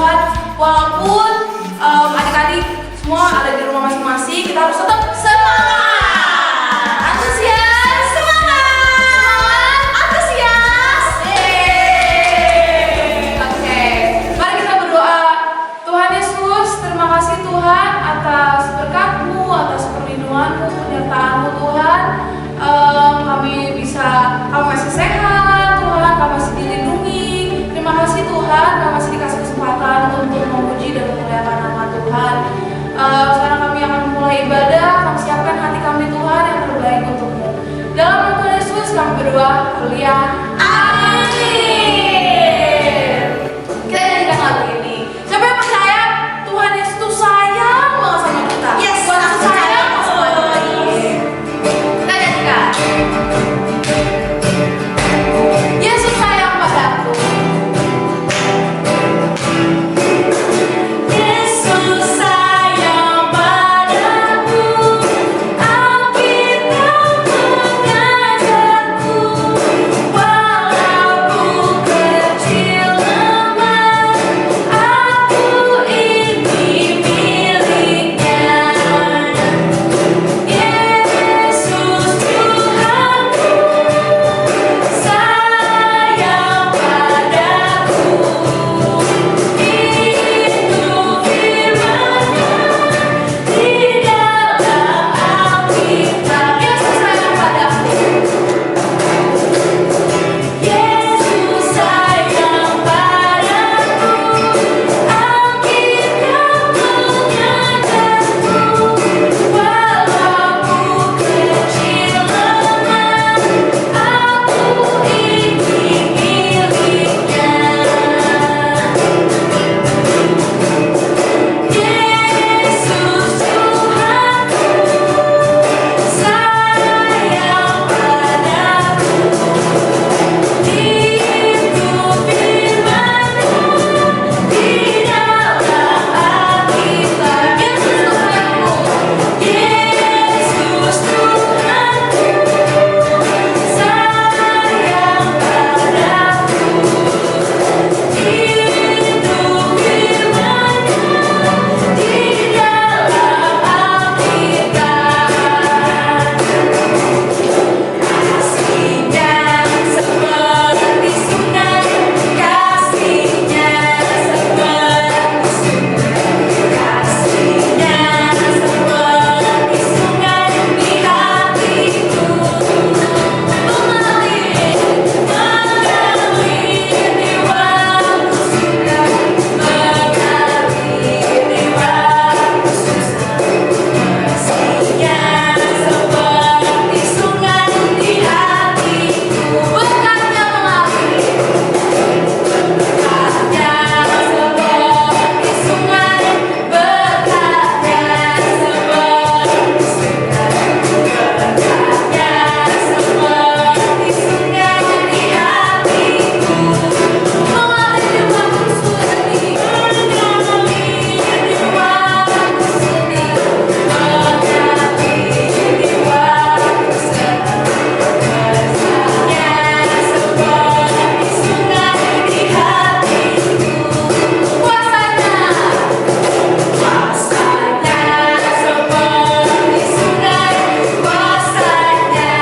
Tuhan. Walaupun adik-adik semua ada di rumah masing-masing, kita harus tetap semangat, antusias, semangat, antusias. Oke, mari kita berdoa. Tuhan Yesus, terima kasih Tuhan atas berkat-Mu, atas perlindungan-Mu, penyertaan-Mu Tuhan. Kami masih sehat Tuhan, kami masih dilindungi. Terima kasih Tuhan, kami masih dikasih kesempatan untuk memuji dan memuliakan nama Tuhan. Sekarang kami akan memulai ibadah. Kami siapkan hati kami Tuhan yang terbaik untuk-Mu. Dalam nama Tuhan Yesus kami berdoa. Haleluya. Amin. Kita nyanyikan lagu ini. Siapa yang percaya Tuhan Yesus itu sayang banget sama kita? Yes, Tuhan Yesus sayang sama kita. Kita nyanyikan. Yesus sayang padaku. Yesus sayang padaku, Alkitab mengajarku, walaupun kecil lemah, aku ini miliknya. Yesus Tuhanku, sayang padaku, itu firman-Nya di dalam Alkitab. Yesus sayang padaku. Yesus sayang padaku, Alkitab mengajarku, walaupun kecil lemah, aku ini miliknya. Yesus Tuhanku, sayang padaku, itu firman-Nya di dalam Alkitab. Yesus Tuhanku, sayang padaku, itu firman-Nya di dalam Alkitab. Kasih-Nya seperti sungai, kasih-Nya seperti sungai, kasih-Nya seperti sungai di hatiku, mengalir di waktu suka, mengalir di waktu susah. Kasih-Nya seperti sungai di hatiku, Berkatnya mengalir. berkatnya seperti sungai, berkatnya seperti sungai, berkatnya seperti sungai di hatiku, mengalir di waktu sedih, mengalir di waktu sedih, mengalir di waktu senang. Berkatnya seperti sungai di hatiku, kuasanya seperti sungai, kuasanya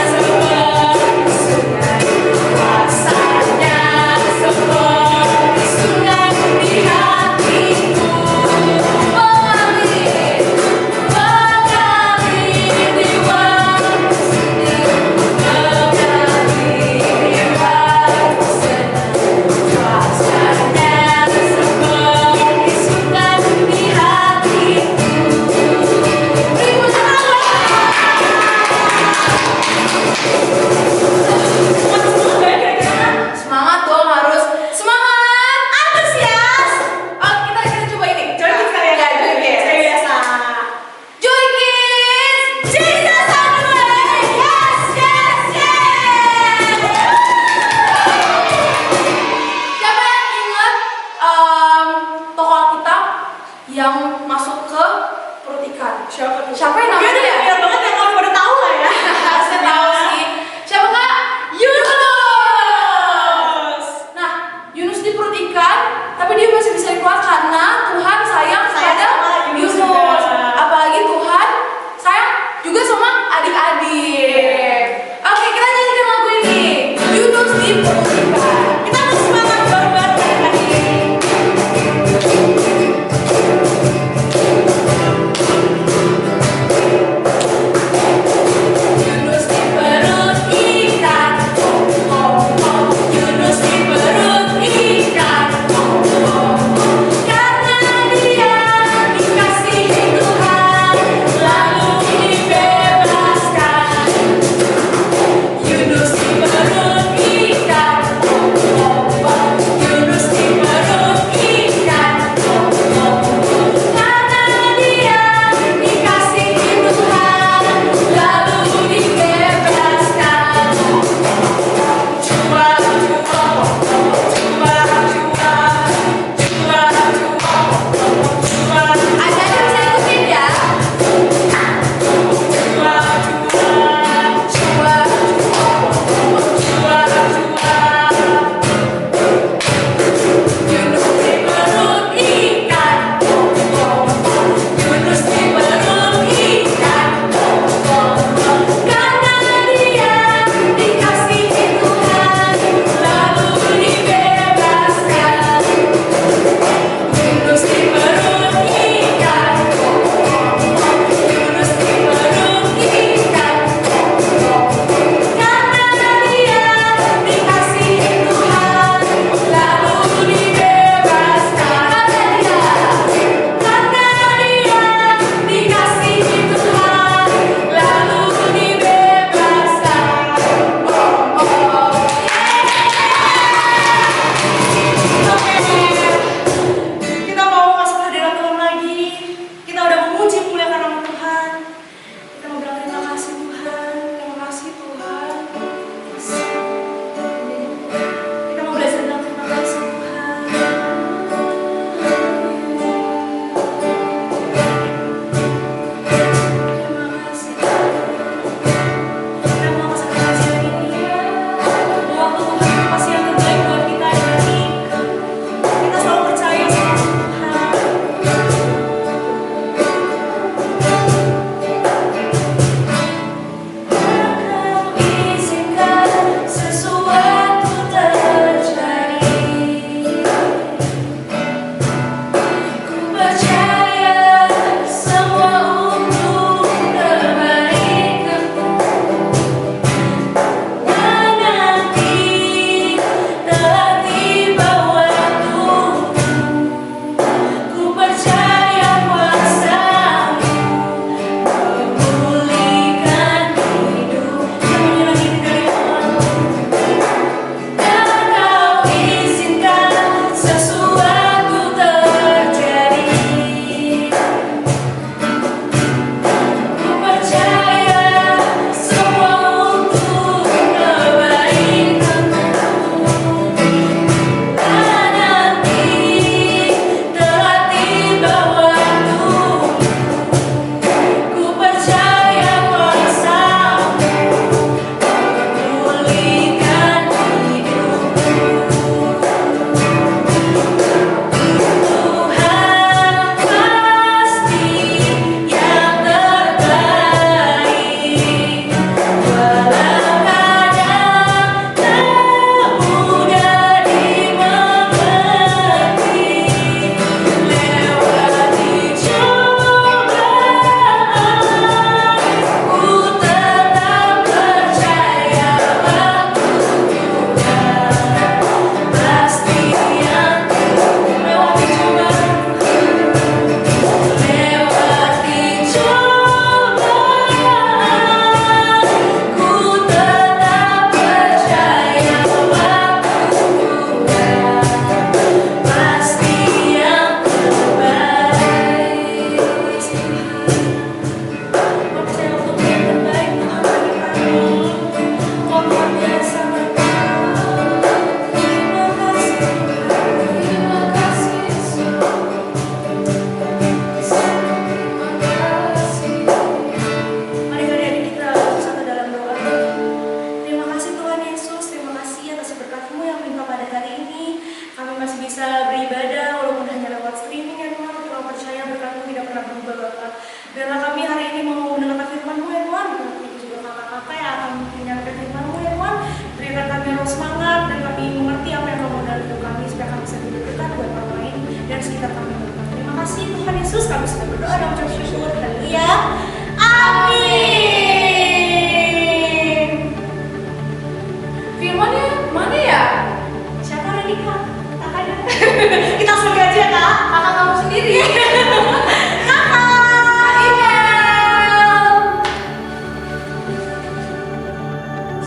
seperti sungai, kuasanya seperti sungai di hatiku, mengalir di waktu sedih, mengalir di waktu senang. Kuasanya seperti sungai di hatiku. Beri Semangat dong, harus semangat, antusias. Oh, kita coba ini. Joy Kids kali ya? Ya, Joy Kids. Kayak biasa. Joy Kids. Jesus on the way. Yes, yes, yes. Siapa yang ingat tokoh Alkitab yang masuk ke perut ikan? Siapa yang namanya ya? Biar banget yang orang pada tahu lah ya. Saya tahu sih. Siapa kak? Yunus. Nah, Yunus di perut ikan, tapi dia masih bisa dikeluarkan. kasih Tuhan Yesus, kami sudah berdoa dan mengucap syukur. Haleluya. Amin. Firmannya mana ya? Siapa lagi kak? Kakaknya. Kita langsung aja ya kak. Kakak kamu sendiri.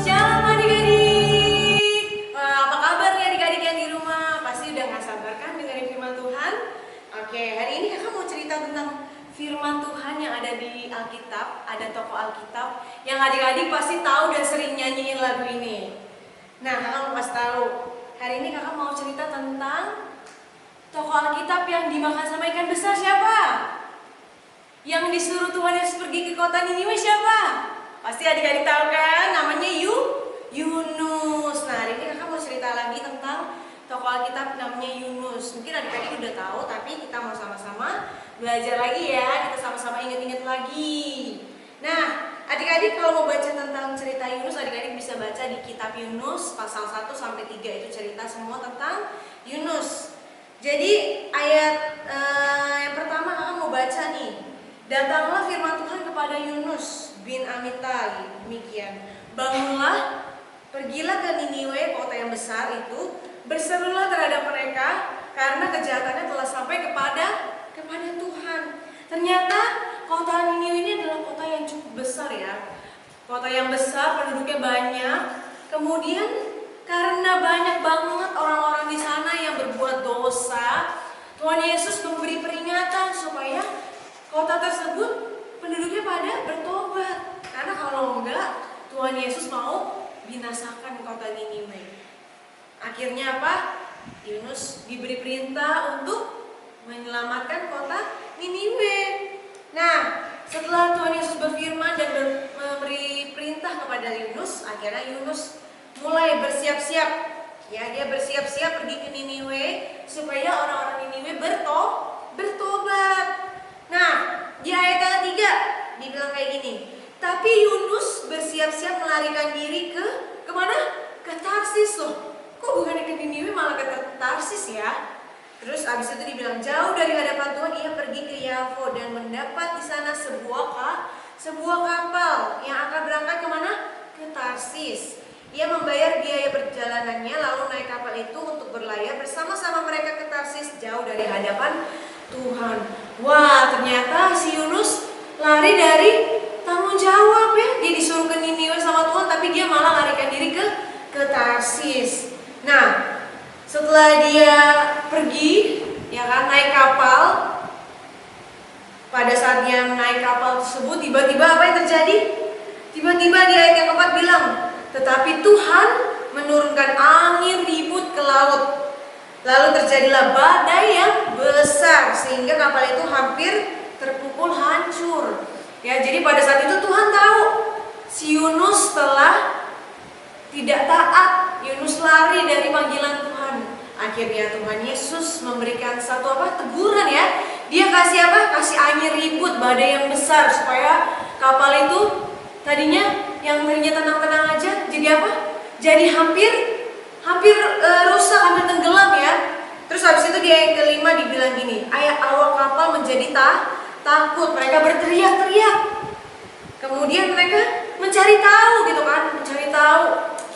Shalom adik-adik. Apa kabar nih adik-adik yang di rumah? Pasti udah gak sabar kan dengerin firman Tuhan? Oke, hari ini kakak mau cerita tentang firman Tuhan yang ada di Alkitab. Ada toko Alkitab yang adik-adik pasti tahu dan sering nyanyiin lagu ini. Nah, kakak mau kasih tahu. Hari ini kakak mau cerita tentang toko Alkitab yang dimakan sama ikan besar. Siapa? Yang disuruh Tuhan Yesus pergi ke kota Niniwe siapa? Pasti adik-adik tahu kan? Namanya Yunus. Nah, hari ini kakak mau cerita lagi tentang tokoh Alkitab namanya Yunus. Mungkin adik-adik udah tahu, tapi kita mau sama-sama belajar lagi ya. Kita sama-sama ingat-ingat lagi. Nah, adik-adik kalau mau baca tentang cerita Yunus, adik-adik bisa baca di kitab Yunus pasal 1 sampai 3 itu cerita semua tentang Yunus. Jadi ayat yang pertama kakak mau baca nih. Datanglah firman Tuhan kepada Yunus bin Amittai, demikian. Bangunlah, pergilah ke Niniwe, kota yang besar itu, berserulah terhadap mereka karena kejahatannya telah sampai kepada Tuhan. Ternyata kota Niniwe ini adalah kota yang cukup besar ya. Kota yang besar, penduduknya banyak. Kemudian karena banyak banget orang-orang di sana yang berbuat dosa, Tuhan Yesus memberi peringatan supaya kota tersebut penduduknya pada bertobat. Karena kalau enggak, Tuhan Yesus mau binasakan kota Niniwe. Akhirnya apa? Yunus diberi perintah untuk menyelamatkan kota Niniwe. Nah, setelah Tuhan Yesus berfirman dan memberi perintah kepada Yunus, akhirnya Yunus mulai bersiap-siap. Ya, dia bersiap-siap pergi ke Niniwe supaya orang-orang Niniwe bertobat. Nah, di ayat yang 3 dibilang kayak gini. Tapi Yunus bersiap-siap melarikan diri ke mana? Ke Tarsis loh. Kok bukan ke Niniwe malah ke Tarsis ya? Terus abis itu dibilang jauh dari hadapan Tuhan ia pergi ke Yafo dan mendapat di sana sebuah kapal yang akan berangkat kemana? Ke Tarsis. Ia membayar biaya perjalanannya lalu naik kapal itu untuk berlayar bersama-sama mereka ke Tarsis jauh dari hadapan Tuhan. Wah, ternyata si Yunus lari dari tanggung jawab ya. Dia disuruh ke Niniwe sama Tuhan, tapi dia malah larikan diri ke Tarsis. Nah, setelah dia pergi, ya kan, naik kapal. Pada saat dia naik kapal tersebut, tiba-tiba apa yang terjadi? Tiba-tiba di ayat yang keempat bilang, tetapi Tuhan menurunkan angin ribut ke laut. Lalu terjadilah badai yang besar sehingga kapal itu hampir terpukul hancur. Ya, jadi pada saat itu Tuhan tahu si Yunus telah tidak taat. Yunus lari dari panggilan Tuhan. Akhirnya Tuhan Yesus memberikan satu teguran ya. Dia kasih kasih angin ribut, badai yang besar supaya kapal itu tadinya yang tenang-tenang aja jadi jadi hampir rusak, hampir tenggelam ya. Terus habis itu di ayat kelima dibilang gini, awak kapal menjadi takut, mereka berteriak-teriak. Kemudian mereka mencari tahu gitu kan,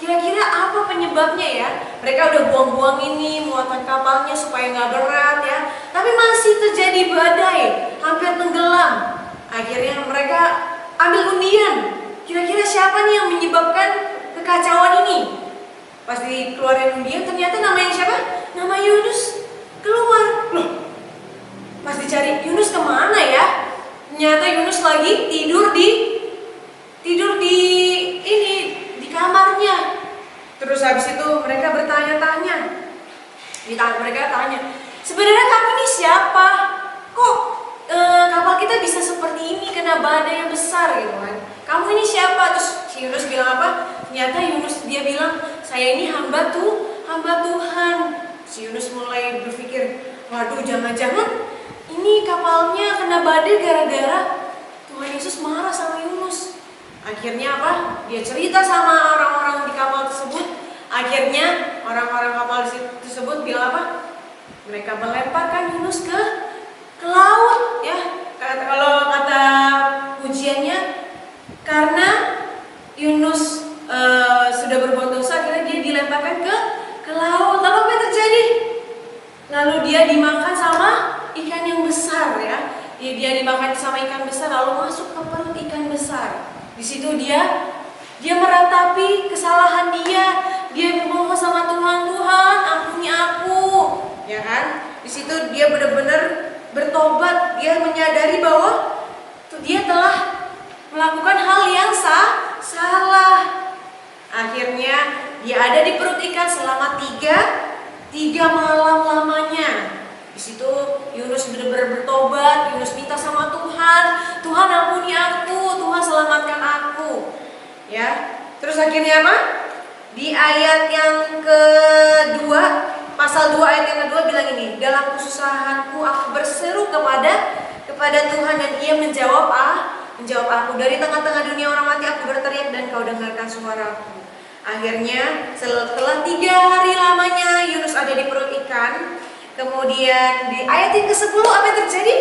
kira-kira apa penyebabnya ya. Mereka udah buang-buang ini muatan kapalnya supaya nggak berat ya, tapi masih terjadi badai, hampir tenggelam. Akhirnya mereka ambil undian, kira-kira siapa nih yang menyebabkan kekacauan ini. Pas dikeluarin undian ternyata namanya siapa? Nama Yunus keluar. Loh, pas dicari Yunus kemana ya? Ternyata Yunus lagi tidur di kamarnya. Terus habis itu mereka bertanya-tanya. Mereka tanya, sebenarnya kamu ini siapa? Kok kapal kita bisa seperti ini kena badai yang besar gitu kan? Kamu ini siapa? Terus si Yunus bilang apa? Ternyata dia bilang, saya ini hamba Tuhan. Si Yunus mulai berpikir, waduh, jangan-jangan ini kapalnya kena badai gara-gara Tuhan Yesus marah sama Yunus. Akhirnya dia cerita sama orang-orang di kapal tersebut. Akhirnya orang-orang kapal tersebut bilang Mereka melemparkan Yunus ke laut. dia dimakan sama ikan besar, lalu masuk ke perut ikan besar. Di situ dia meratapi kesalahan dia memohon sama Tuhan, Tuhan ampuni aku, ya kan? Di situ dia benar-benar bertobat, dia menyadari bahwa dia telah melakukan hal yang salah. Akhirnya dia ada di perut ikan selama tiga malam lamanya. Di situ Yunus benar-benar bertobat, Yunus minta sama Tuhan, Tuhan ampuni aku, Tuhan selamatkan aku. Ya, terus akhirnya apa? Di ayat yang kedua, pasal 2 ayat yang kedua bilang ini, dalam kesusahanku aku berseru kepada Tuhan dan Ia menjawab aku. Dari tengah-tengah dunia orang mati aku berteriak dan Kau dengarkan suaraku. Akhirnya setelah 3 hari lamanya Yunus ada di perut ikan. Kemudian di ayat yang ke-10 apa yang terjadi?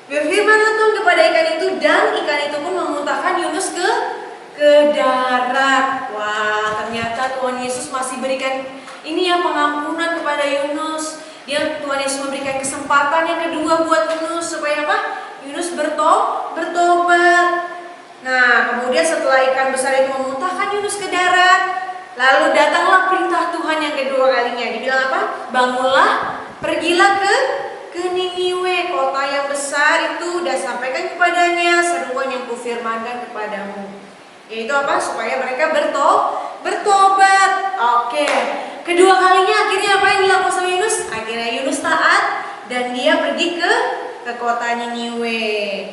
Berfirmanlah Tuhan kepada ikan itu dan ikan itu pun memuntahkan Yunus ke darat. Wah, ternyata Tuhan Yesus masih berikan ini ya pengampunan kepada Yunus. Tuhan Yesus memberikan kesempatan yang kedua buat Yunus supaya apa? Yunus bertobat. Nah, kemudian setelah ikan besar itu memuntahkan Yunus ke darat, lalu datanglah perintah Tuhan yang kedua kalinya. Dibilang apa? Bangunlah, pergilah ke Niniwe, kota yang besar itu, dan sampaikan kepadanya seruan yang kufirmankan kepadamu. Yaitu apa? Supaya mereka bertobat. Oke. Kedua kalinya akhirnya apa yang dilakukan sama Yunus? Akhirnya Yunus taat dan dia pergi ke kota Niniwe.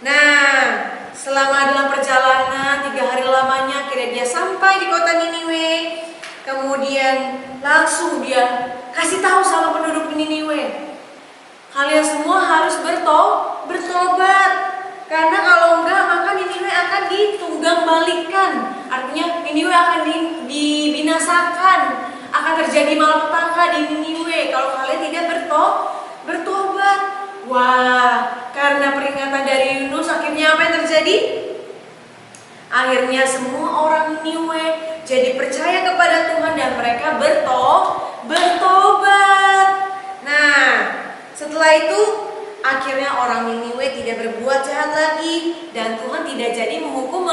Nah, selama dalam perjalanan 3 hari lamanya akhirnya dia sampai di kota Niniwe. Kemudian langsung dia kasih tahu sama penduduk Niniwe, kalian semua harus bertobat. Karena kalau enggak maka Niniwe akan ditunggang balikan. Artinya Niniwe akan dibinasakan. Akan terjadi malapetaka di Niniwe kalau kalian tidak bertobat. Wah, karena peringatan dari Yunus akhirnya apa yang terjadi? Akhirnya semua orang Niniwe jadi percaya kepada Tuhan dan mereka bertobat. Nah, setelah itu akhirnya orang Niniwe tidak berbuat jahat lagi dan Tuhan tidak jadi menghukum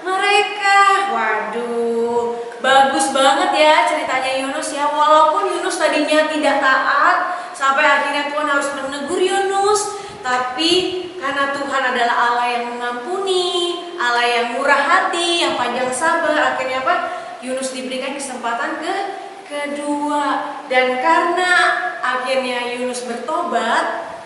mereka. Waduh, bagus banget ya ceritanya Yunus ya. Walaupun Yunus tadinya tidak taat, sampai akhirnya Tuhan harus menegur Yunus, tapi karena Tuhan adalah Allah yang mengampuni, Allah yang murah hati, yang panjang sabar, akhirnya apa? Yunus diberikan kesempatan kedua. Dan karena akhirnya Yunus bertobat,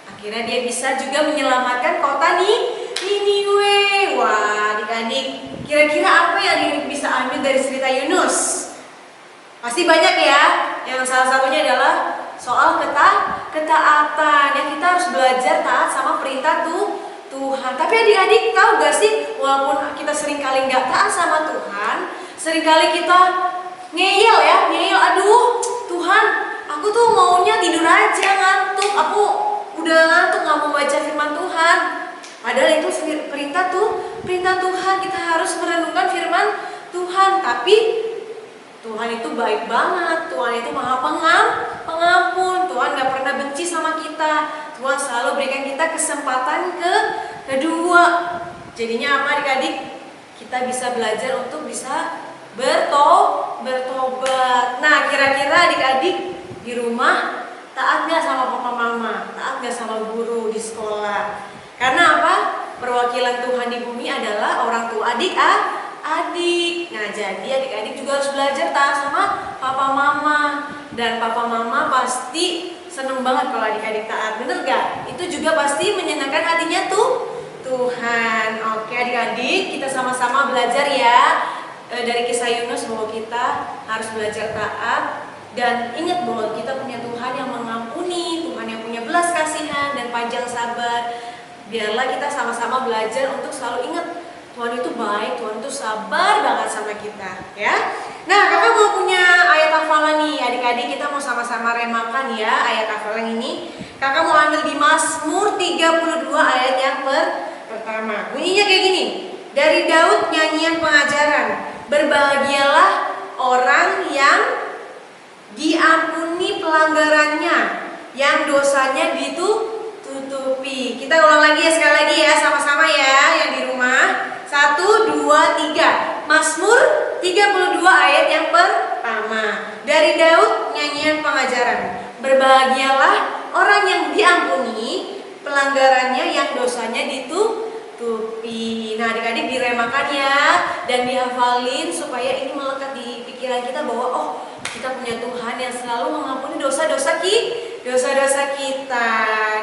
akhirnya dia bisa juga menyelamatkan kota Niniwe. Wah, adik-adik, kira-kira apa yang adik bisa ambil dari cerita Yunus? Pasti banyak ya. Yang salah satunya adalah soal ketaatan. Yang kita harus belajar taat sama perintah Tuhan. Tapi adik-adik tahu gak sih, walaupun kita seringkali nggak taat sama Tuhan, seringkali kita ngeyel. Aduh Tuhan, aku tuh maunya tidur aja, ngantuk. Aku udah ngantuk, nggak mau baca firman Tuhan. Padahal itu perintah Tuhan. Kita harus merenungkan firman Tuhan. Tapi Tuhan itu baik banget. Tuhan itu maha pengampun. Tuhan gak pernah benci sama kita. Tuhan selalu berikan kita kesempatan kedua. Jadinya apa adik-adik? Kita bisa belajar untuk bisa bertobat. Nah, kira-kira adik-adik di rumah taat gak sama papa mama? Taat gak sama guru di sekolah? Karena apa? Perwakilan Tuhan di bumi adalah orang tua adik. Nah, jadi adik-adik juga harus belajar taat sama papa mama. Dan papa mama pasti seneng banget kalau adik-adik taat, bener gak? Itu juga pasti menyenangkan hatinya Tuhan. Oke adik-adik, kita sama-sama belajar ya dari kisah Yunus bahwa kita harus belajar taat. Dan ingat bahwa kita punya Tuhan yang mengampuni, Tuhan yang punya belas kasihan dan panjang sabar. Biarlah kita sama-sama belajar untuk selalu ingat Tuhan itu baik, Tuhan itu sabar banget sama kita ya. Nah, kakak mau punya ayat hafalan nih adik-adik, kita mau sama-sama remakan ya ayat hafalan ini. Kakak mau ambil di Mazmur 32 ayat yang pertama. Bunyinya kayak gini. Dari Daud nyanyian pengajaran, berbahagialah orang yang diampuni pelanggarannya, yang dosanya ditutupi. Kita sekali lagi ya, sama-sama ya yang di rumah. 1, 2, 3. Mazmur 32 ayat yang pertama. Dari Daud, nyanyian pengajaran. Berbahagialah orang yang diampuni pelanggarannya, yang dosanya ditutupi. Nah, adik-adik diremakan ya dan dihafalin supaya ini melekat di pikiran kita bahwa oh, kita punya Tuhan yang selalu mengampuni dosa-dosa kita.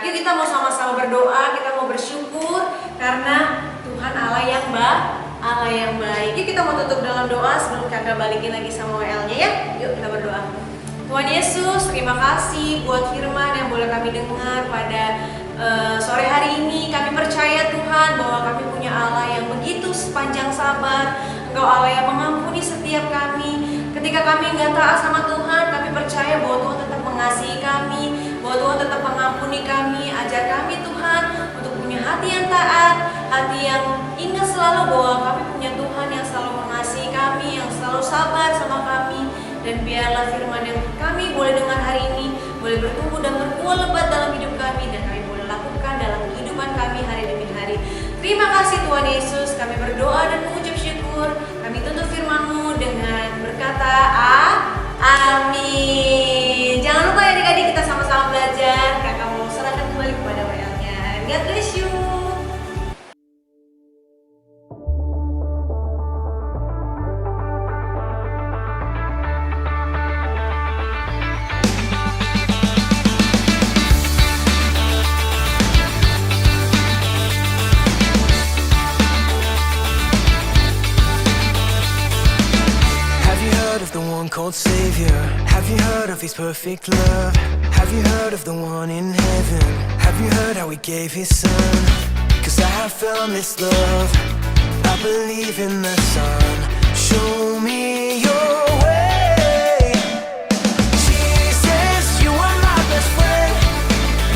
Yuk kita mau sama-sama berdoa, kita mau bersyukur karena Tuhan Allah yang baik. Yuk kita mau tutup dalam doa sebelum kakak balikin lagi sama WL-nya ya. Yuk kita berdoa. Tuhan Yesus, terima kasih buat firman yang boleh kami dengar pada sore hari ini. Kami percaya Tuhan bahwa kami punya Allah yang begitu sepanjang sabar. Engkau Allah yang mengampuni setiap kami. Ketika kami nggak taat sama Tuhan, kami percaya bahwa Tuhan tetap mengasihi kami, bahwa Tuhan tetap mengampuni kami. Ajar kami Tuhan untuk punya hati yang taat, hati yang ingat selalu bahwa kami punya Tuhan yang selalu mengasihi kami, yang selalu sabar sama kami. Dan biarlah firman yang kami boleh dengar hari ini boleh bertumbuh dan berbuah lebat dalam hidup kami, dan kami boleh lakukan dalam kehidupan kami hari demi hari. Terima kasih Tuhan Yesus, kami berdoa dan mengucap syukur. Kami tutup firman-Mu dengan berkata amin. Jangan lupa ya adik-adik, kita sama-sama belajar. Kakak mau serahkan kembali kepada WL-nya. God bless you. The one called Savior. Have you heard of His perfect love? Have you heard of the one in heaven? Have you heard how He gave His Son? 'Cause I have found this love. I believe in the Son. Show me your way. Jesus, you are my best friend,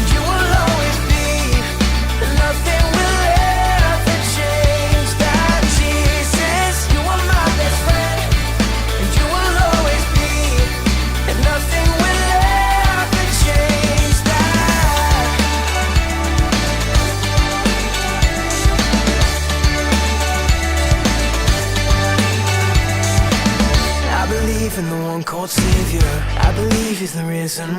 and you will always be. Nothing will ever change that. Jesus, you are my best friend, and you will always be, and nothing will ever change that. I believe in the one called Savior. I believe He's the risen